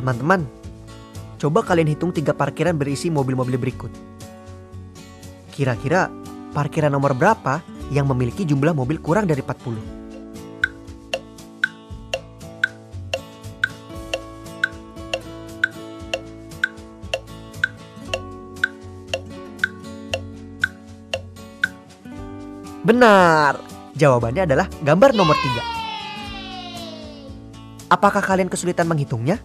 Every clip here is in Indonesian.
Teman-teman, coba kalian hitung 3 parkiran berisi mobil-mobil berikut. Kira-kira parkiran nomor berapa yang memiliki jumlah mobil kurang dari 40? Benar, jawabannya adalah gambar nomor 3. Apakah kalian kesulitan menghitungnya?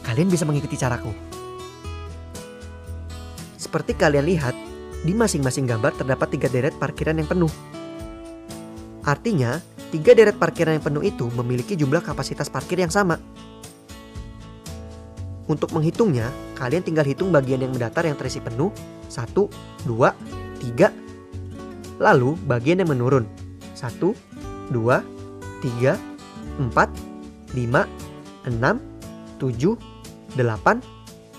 Kalian bisa mengikuti caraku. Seperti kalian lihat, di masing-masing gambar terdapat 3 deret parkiran yang penuh. Artinya, 3 deret parkiran yang penuh itu memiliki jumlah kapasitas parkir yang sama. Untuk menghitungnya, kalian tinggal hitung bagian yang mendatar yang terisi penuh, 1, 2, 3. Lalu bagian yang menurun, 1, 2, 3, 4, 5, 6, 7, 8,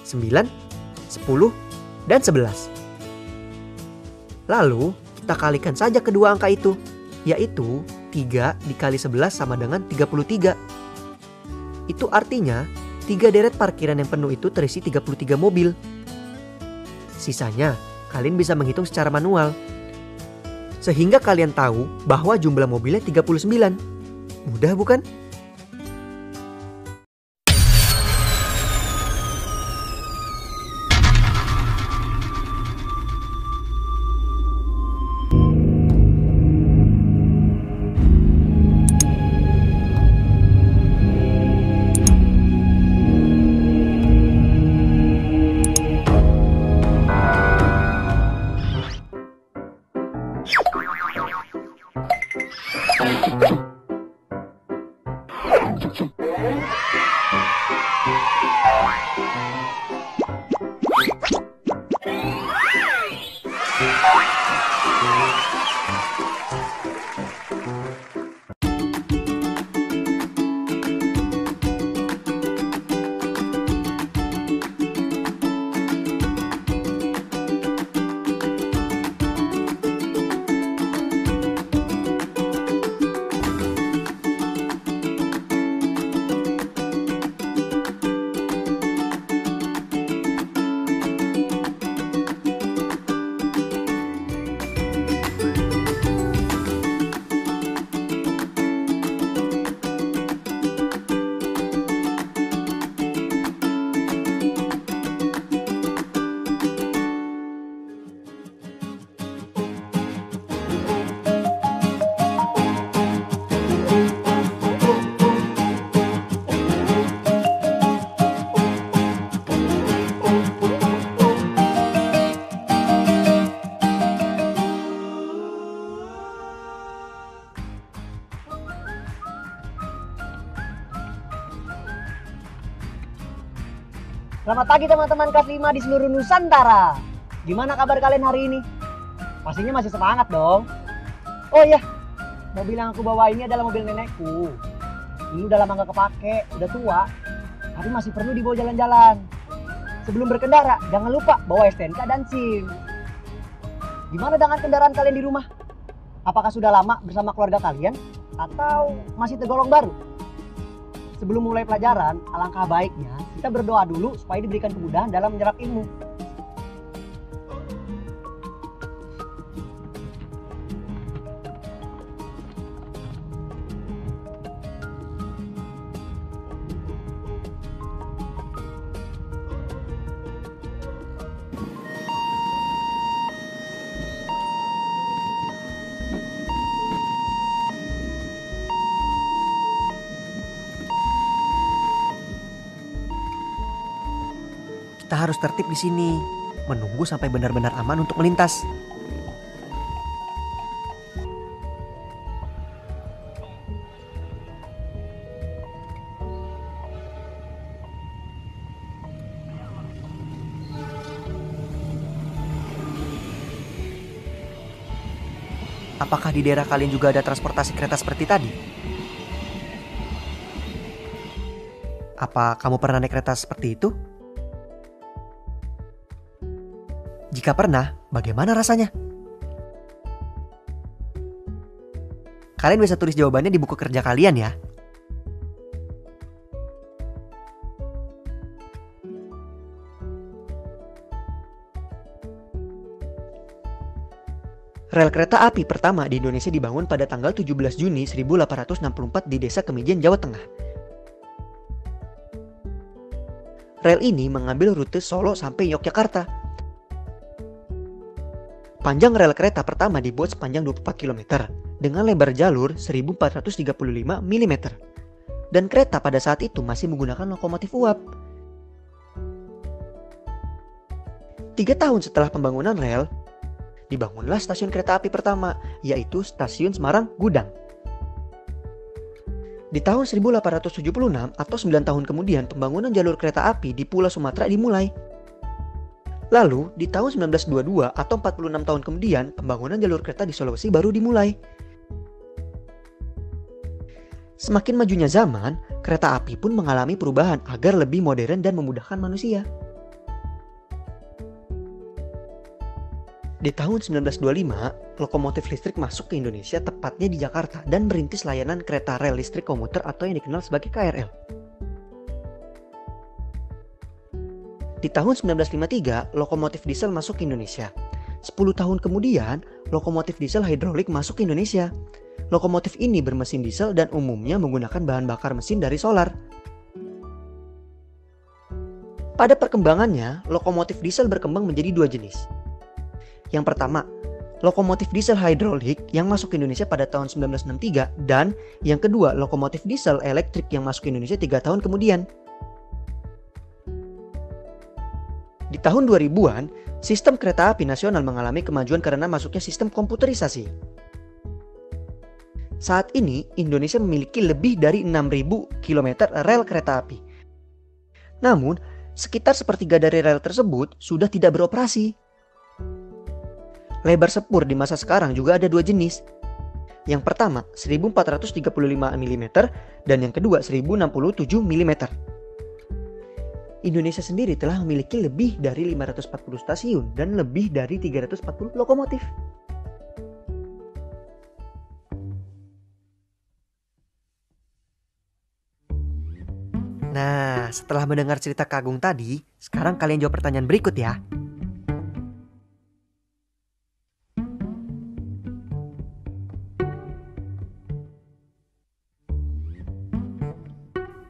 9, 10, dan 11. Lalu kita kalikan saja kedua angka itu, yaitu 3 dikali 11 sama dengan 33. Itu artinya 3 deret parkiran yang penuh itu terisi 33 mobil. Sisanya kalian bisa menghitung secara manual, sehingga kalian tahu bahwa jumlah mobilnya 39. Mudah bukan? Selamat pagi teman-teman kelas 5 di seluruh Nusantara. Gimana kabar kalian hari ini? Pastinya masih semangat dong. Oh iya, mobil yang aku bawa ini adalah mobil nenekku. Ini udah lama gak kepake, udah tua, tapi masih perlu dibawa jalan-jalan. Sebelum berkendara, jangan lupa bawa STNK dan SIM. Gimana dengan kendaraan kalian di rumah? Apakah sudah lama bersama keluarga kalian? Atau masih tergolong baru? Sebelum mulai pelajaran, alangkah baiknya kita berdoa dulu supaya diberikan kemudahan dalam menyerap ilmu. Kita harus tertib di sini, menunggu sampai benar-benar aman untuk melintas. Apakah di daerah kalian juga ada transportasi kereta seperti tadi? Apa kamu pernah naik kereta seperti itu? Jika pernah, bagaimana rasanya? Kalian bisa tulis jawabannya di buku kerja kalian ya. Rel kereta api pertama di Indonesia dibangun pada tanggal 17 Juni 1864 di Desa Kemijen, Jawa Tengah. Rel ini mengambil rute Solo sampai Yogyakarta. Panjang rel kereta pertama dibuat sepanjang 24 km dengan lebar jalur 1435 mm. Dan kereta pada saat itu masih menggunakan lokomotif uap. 3 tahun setelah pembangunan rel, dibangunlah stasiun kereta api pertama, yaitu Stasiun Semarang Gudang. Di tahun 1876 atau 9 tahun kemudian, pembangunan jalur kereta api di Pulau Sumatera dimulai. Lalu, di tahun 1922 atau 46 tahun kemudian, pembangunan jalur kereta di Sulawesi baru dimulai. Semakin majunya zaman, kereta api pun mengalami perubahan agar lebih modern dan memudahkan manusia. Di tahun 1925, lokomotif listrik masuk ke Indonesia, tepatnya di Jakarta, dan merintis layanan kereta rel listrik komuter atau yang dikenal sebagai KRL. Di tahun 1953, lokomotif diesel masuk ke Indonesia. 10 tahun kemudian, lokomotif diesel hidrolik masuk ke Indonesia. Lokomotif ini bermesin diesel dan umumnya menggunakan bahan bakar mesin dari solar. Pada perkembangannya, lokomotif diesel berkembang menjadi 2 jenis. Yang pertama, lokomotif diesel hidrolik yang masuk ke Indonesia pada tahun 1963, dan yang kedua, lokomotif diesel elektrik yang masuk ke Indonesia 3 tahun kemudian. Di tahun 2000-an, sistem kereta api nasional mengalami kemajuan karena masuknya sistem komputerisasi. Saat ini, Indonesia memiliki lebih dari 6.000 km rel kereta api. Namun, sekitar sepertiga dari rel tersebut sudah tidak beroperasi. Lebar sepur di masa sekarang juga ada 2 jenis. Yang pertama 1435 mm dan yang kedua 1067 mm. Indonesia sendiri telah memiliki lebih dari 540 stasiun dan lebih dari 340 lokomotif. Nah, setelah mendengar cerita Kak Agung tadi, sekarang kalian jawab pertanyaan berikut ya.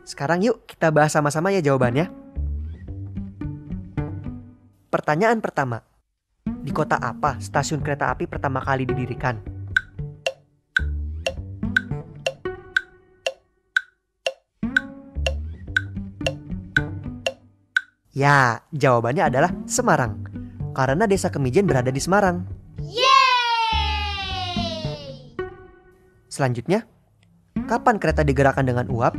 Sekarang yuk kita bahas sama-sama ya jawabannya. Pertanyaan pertama. Di kota apa stasiun kereta api pertama kali didirikan? Ya, jawabannya adalah Semarang. Karena Desa Kemijen berada di Semarang. Yeay! Selanjutnya, kapan kereta digerakkan dengan uap?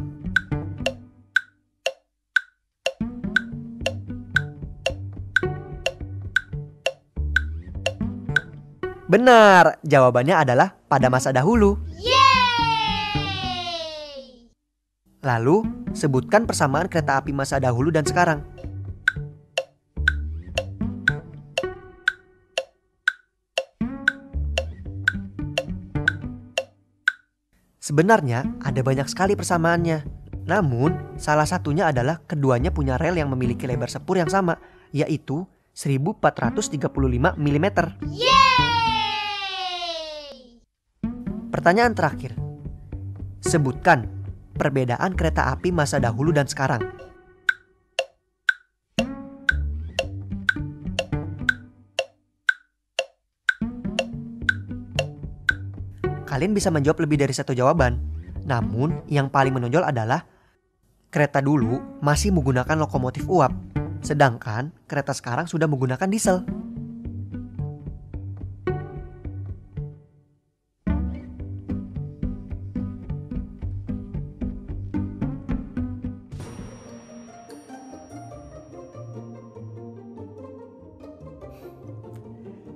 Benar, jawabannya adalah pada masa dahulu. Yeay! Lalu, sebutkan persamaan kereta api masa dahulu dan sekarang. Sebenarnya ada banyak sekali persamaannya. Namun, salah satunya adalah keduanya punya rel yang memiliki lebar sepur yang sama, yaitu 1435 mm. Yeay! Pertanyaan terakhir. Sebutkan perbedaan kereta api masa dahulu dan sekarang. Kalian bisa menjawab lebih dari satu jawaban. Namun, yang paling menonjol adalah kereta dulu masih menggunakan lokomotif uap, sedangkan kereta sekarang sudah menggunakan diesel.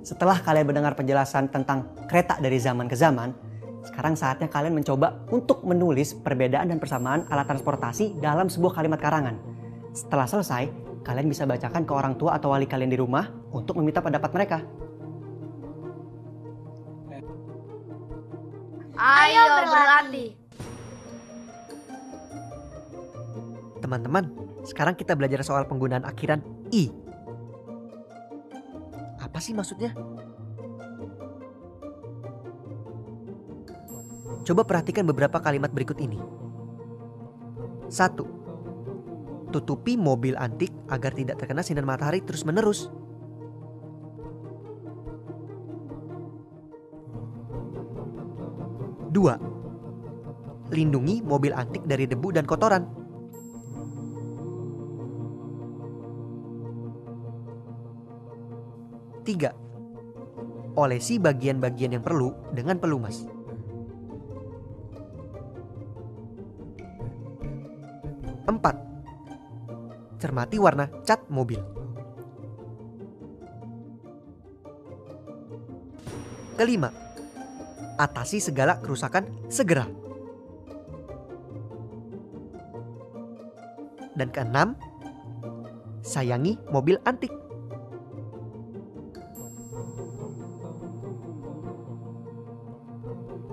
Setelah kalian mendengar penjelasan tentang kereta dari zaman ke zaman, sekarang saatnya kalian mencoba untuk menulis perbedaan dan persamaan alat transportasi dalam sebuah kalimat karangan. Setelah selesai, kalian bisa bacakan ke orang tua atau wali kalian di rumah untuk meminta pendapat mereka. Ayo berlatih. Teman-teman, sekarang kita belajar soal penggunaan akhiran I. Apa sih maksudnya? Coba perhatikan beberapa kalimat berikut ini. 1. Tutupi mobil antik agar tidak terkena sinar matahari terus-menerus. 2. Lindungi mobil antik dari debu dan kotoran. 3. Olesi bagian-bagian yang perlu dengan pelumas. 4. Cermati warna cat mobil. Kelima, atasi segala kerusakan segera. Dan keenam, sayangi mobil antik.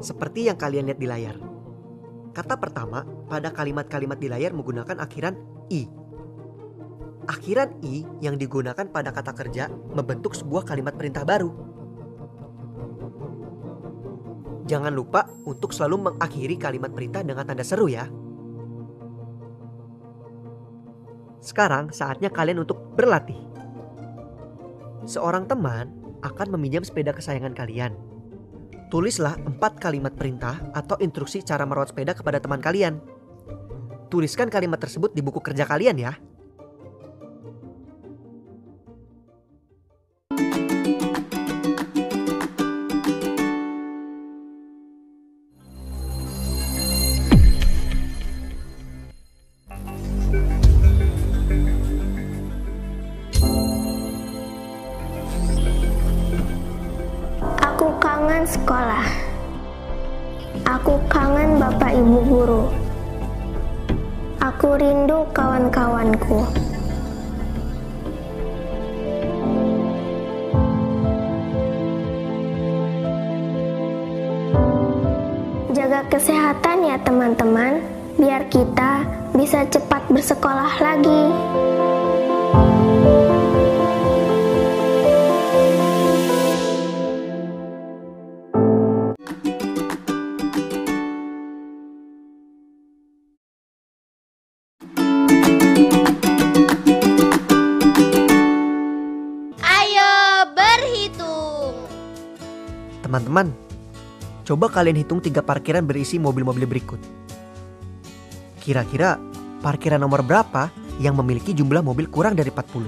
Seperti yang kalian lihat di layar. Kata pertama pada kalimat-kalimat di layar menggunakan akhiran i. Akhiran i yang digunakan pada kata kerja membentuk sebuah kalimat perintah baru. Jangan lupa untuk selalu mengakhiri kalimat perintah dengan tanda seru ya. Sekarang saatnya kalian untuk berlatih. Seorang teman akan meminjam sepeda kesayangan kalian. Tulislah 4 kalimat perintah atau instruksi cara merawat sepeda kepada teman kalian. Tuliskan kalimat tersebut di buku kerja kalian ya. Aku kangen sekolah. Aku kangen Bapak Ibu guru. Aku rindu kawan-kawanku. Jaga kesehatan ya teman-teman, biar kita bisa cepat bersekolah lagi. Teman-teman, coba kalian hitung 3 parkiran berisi mobil-mobil berikut. Kira-kira parkiran nomor berapa yang memiliki jumlah mobil kurang dari 40?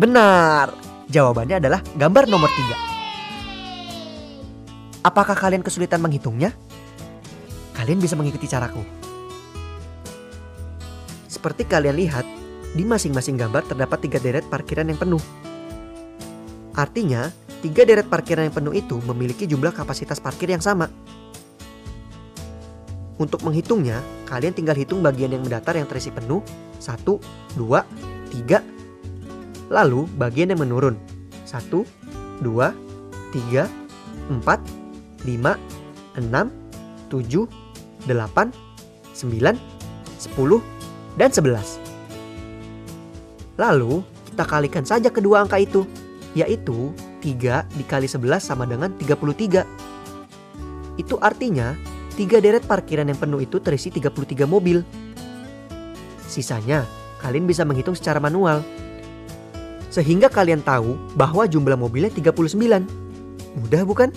Benar, jawabannya adalah gambar nomor 3. Apakah kalian kesulitan menghitungnya? Kalian bisa mengikuti caraku. Seperti kalian lihat, di masing-masing gambar terdapat 3 deret parkiran yang penuh. Artinya, 3 deret parkiran yang penuh itu memiliki jumlah kapasitas parkir yang sama. Untuk menghitungnya, kalian tinggal hitung bagian yang mendatar yang terisi penuh, 1, 2, 3. Lalu bagian yang menurun, 1, 2, 3, 4, 5, 6, 7, 8, 9, 10, dan 11. Lalu kita kalikan saja kedua angka itu, yaitu 3 dikali 11 sama dengan 33. Itu artinya 3 deret parkiran yang penuh itu terisi 33 mobil. Sisanya kalian bisa menghitung secara manual, sehingga kalian tahu bahwa jumlah mobilnya 39. Mudah bukan?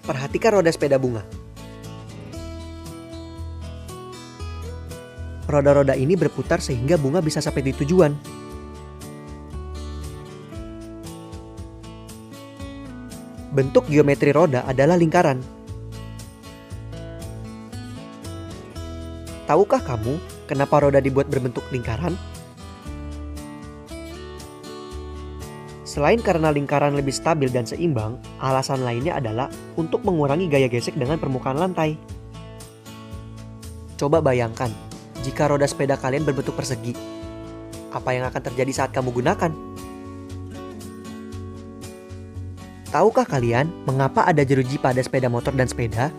Perhatikan roda sepeda bunga. Roda-roda ini berputar sehingga bunga bisa sampai di tujuan. Bentuk geometri roda adalah lingkaran. Tahukah kamu kenapa roda dibuat berbentuk lingkaran? Selain karena lingkaran lebih stabil dan seimbang, alasan lainnya adalah untuk mengurangi gaya gesek dengan permukaan lantai. Coba bayangkan, jika roda sepeda kalian berbentuk persegi, apa yang akan terjadi saat kamu gunakan? Tahukah kalian mengapa ada jeruji pada sepeda motor dan sepeda?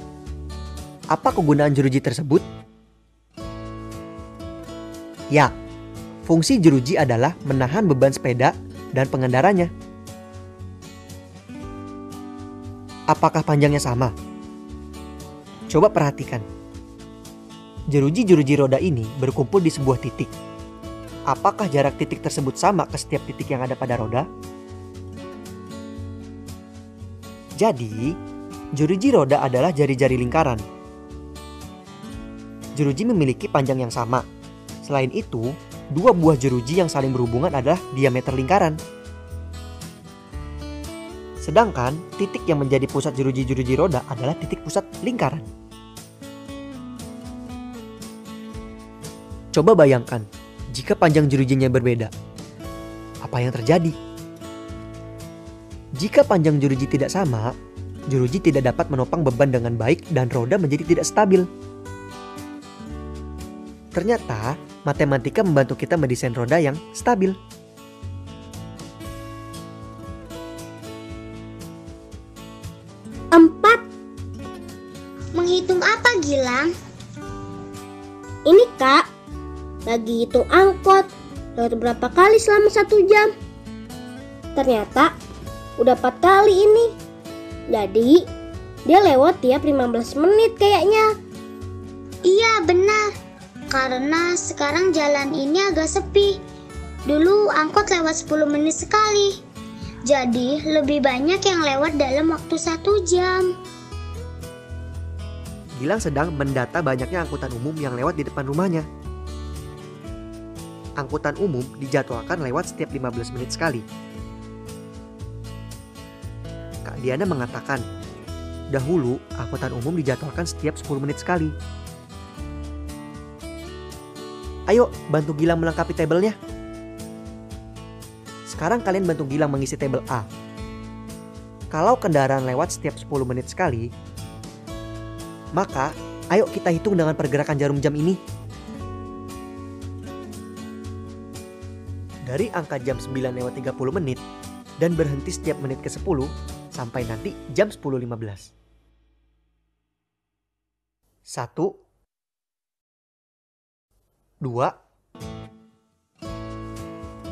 Apa kegunaan jeruji tersebut? Ya, fungsi jeruji adalah menahan beban sepeda dan pengendaranya. Apakah panjangnya sama? Coba perhatikan. Jeruji-jeruji roda ini berkumpul di sebuah titik. Apakah jarak titik tersebut sama ke setiap titik yang ada pada roda? Jadi, jeruji roda adalah jari-jari lingkaran. Jeruji memiliki panjang yang sama. Selain itu, dua buah jeruji yang saling berhubungan adalah diameter lingkaran. Sedangkan titik yang menjadi pusat jeruji-jeruji roda adalah titik pusat lingkaran. Coba bayangkan, jika panjang jerujinya berbeda, apa yang terjadi? Jika panjang jeruji tidak sama, jeruji tidak dapat menopang beban dengan baik dan roda menjadi tidak stabil. Ternyata, matematika membantu kita mendesain roda yang stabil. Empat. Menghitung apa, Gilang? Ini Kak, lagi hitung angkot lewat berapa kali selama 1 jam. Ternyata udah 4 kali ini. Jadi dia lewat tiap 15 menit kayaknya. Iya, benar. Karena sekarang jalan ini agak sepi. Dulu angkot lewat 10 menit sekali. Jadi lebih banyak yang lewat dalam waktu 1 jam. Gilang sedang mendata banyaknya angkutan umum yang lewat di depan rumahnya. Angkutan umum dijadwalkan lewat setiap 15 menit sekali. Kak Diana mengatakan, dahulu angkutan umum dijadwalkan setiap 10 menit sekali. Ayo bantu Gilang melengkapi tabelnya. Sekarang kalian bantu Gilang mengisi tabel A. Kalau kendaraan lewat setiap 10 menit sekali, maka ayo kita hitung dengan pergerakan jarum jam ini. Dari angka jam 9:30 menit dan berhenti setiap menit ke-10 sampai nanti jam 10:15. 1, 2,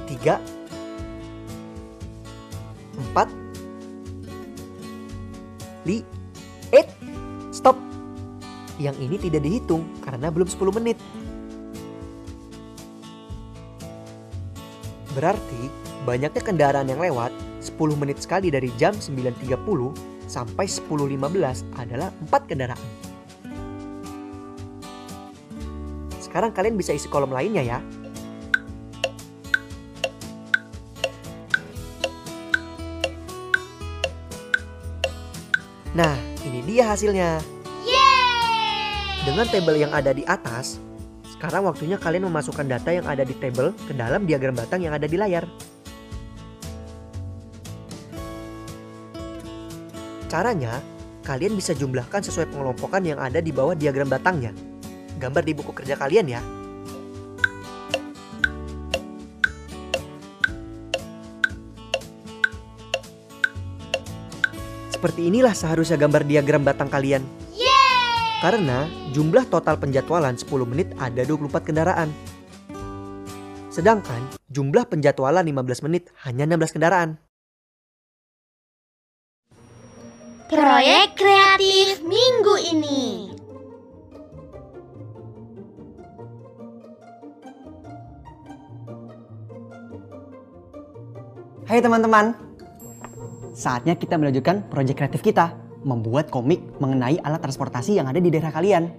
3, 4, 8, stop. Yang ini tidak dihitung karena belum 10 menit. Berarti banyaknya kendaraan yang lewat 10 menit sekali dari jam 9.30 sampai 10.15 adalah 4 kendaraan. Sekarang kalian bisa isi kolom lainnya ya. Nah, ini dia hasilnya. Dengan tabel yang ada di atas, sekarang waktunya kalian memasukkan data yang ada di tabel ke dalam diagram batang yang ada di layar. Caranya, kalian bisa jumlahkan sesuai pengelompokan yang ada di bawah diagram batangnya. Gambar di buku kerja kalian ya. Seperti inilah seharusnya gambar diagram batang kalian. Karena jumlah total penjadwalan 10 menit ada 24 kendaraan. Sedangkan jumlah penjadwalan 15 menit hanya 16 kendaraan. Proyek kreatif minggu ini. Hai teman-teman, saatnya kita melanjutkan proyek kreatif kita, membuat komik mengenai alat transportasi yang ada di daerah kalian.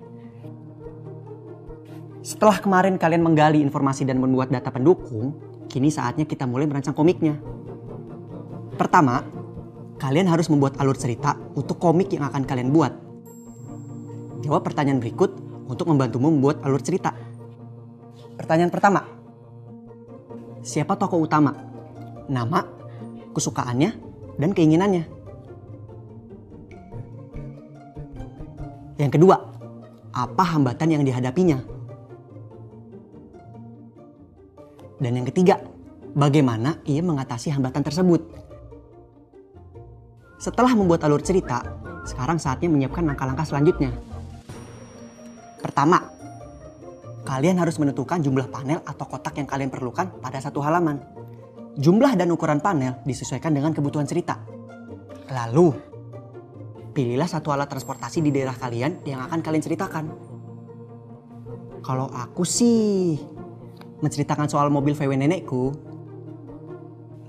Setelah kemarin kalian menggali informasi dan membuat data pendukung, kini saatnya kita mulai merancang komiknya. Pertama, kalian harus membuat alur cerita untuk komik yang akan kalian buat. Jawab pertanyaan berikut untuk membantumu membuat alur cerita. Pertanyaan pertama, siapa tokoh utama? Nama, kesukaannya, dan keinginannya. Yang kedua, apa hambatan yang dihadapinya? Dan yang ketiga, bagaimana ia mengatasi hambatan tersebut? Setelah membuat alur cerita, sekarang saatnya menyiapkan langkah-langkah selanjutnya. Pertama, kalian harus menentukan jumlah panel atau kotak yang kalian perlukan pada satu halaman. Jumlah dan ukuran panel disesuaikan dengan kebutuhan cerita. Lalu, pilihlah satu alat transportasi di daerah kalian yang akan kalian ceritakan. Kalau aku sih menceritakan soal mobil VW nenekku.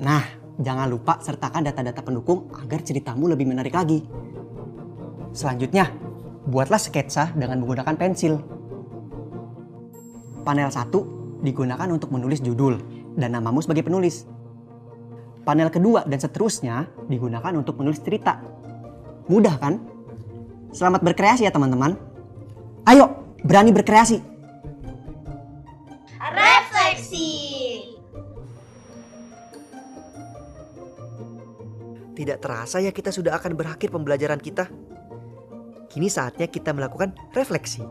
Nah, jangan lupa sertakan data-data pendukung agar ceritamu lebih menarik lagi. Selanjutnya, buatlah sketsa dengan menggunakan pensil. Panel 1 digunakan untuk menulis judul dan namamu sebagai penulis. Panel kedua dan seterusnya digunakan untuk menulis cerita. Mudah kan? Selamat berkreasi ya teman-teman. Ayo, berani berkreasi. Refleksi. Tidak terasa ya kita sudah akan berakhir pembelajaran kita. Kini saatnya kita melakukan refleksi.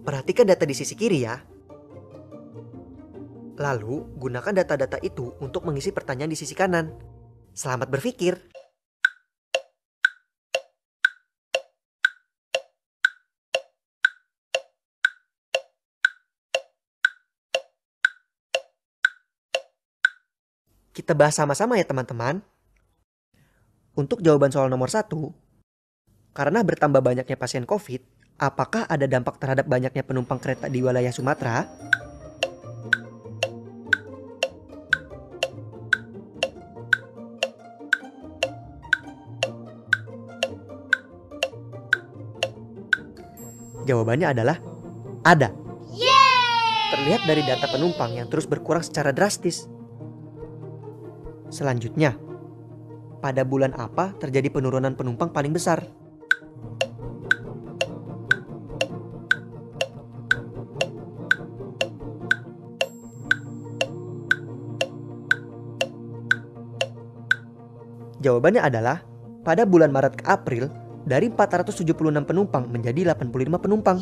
Perhatikan data di sisi kiri ya. Lalu, gunakan data-data itu untuk mengisi pertanyaan di sisi kanan. Selamat berpikir. Kita bahas sama-sama ya teman-teman. Untuk jawaban soal nomor 1, karena bertambah banyaknya pasien COVID, apakah ada dampak terhadap banyaknya penumpang kereta di wilayah Sumatera? Jawabannya adalah ada. Terlihat dari data penumpang yang terus berkurang secara drastis. Selanjutnya, pada bulan apa terjadi penurunan penumpang paling besar? Jawabannya adalah pada bulan Maret ke April dari 476 penumpang menjadi 85 penumpang.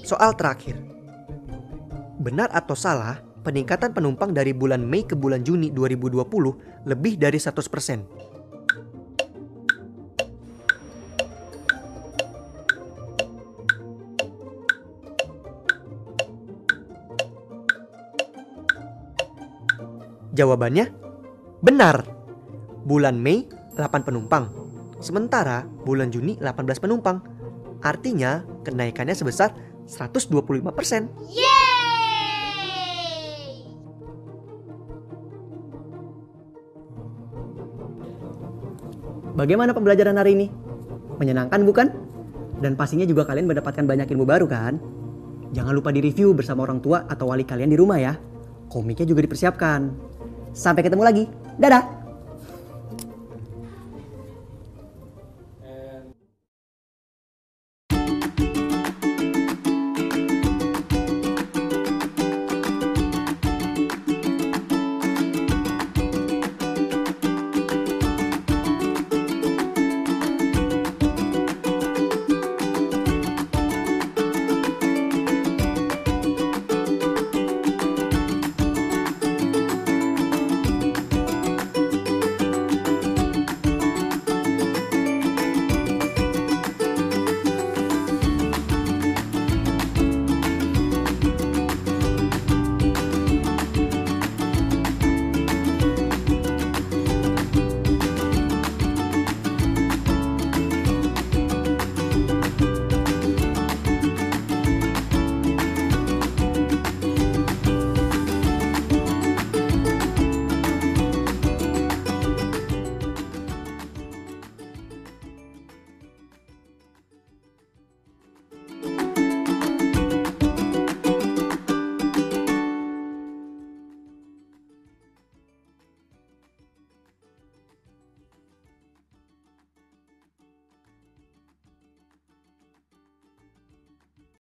Soal terakhir. Benar atau salah, peningkatan penumpang dari bulan Mei ke bulan Juni 2020 lebih dari 100%. Jawabannya benar. Bulan Mei 8 penumpang, sementara bulan Juni 18 penumpang. Artinya kenaikannya sebesar 125%. Bagaimana pembelajaran hari ini? Menyenangkan bukan? Dan pastinya juga kalian mendapatkan banyak ilmu baru kan? Jangan lupa di-review bersama orang tua atau wali kalian di rumah ya. Komiknya juga dipersiapkan. Sampai ketemu lagi. Dadah!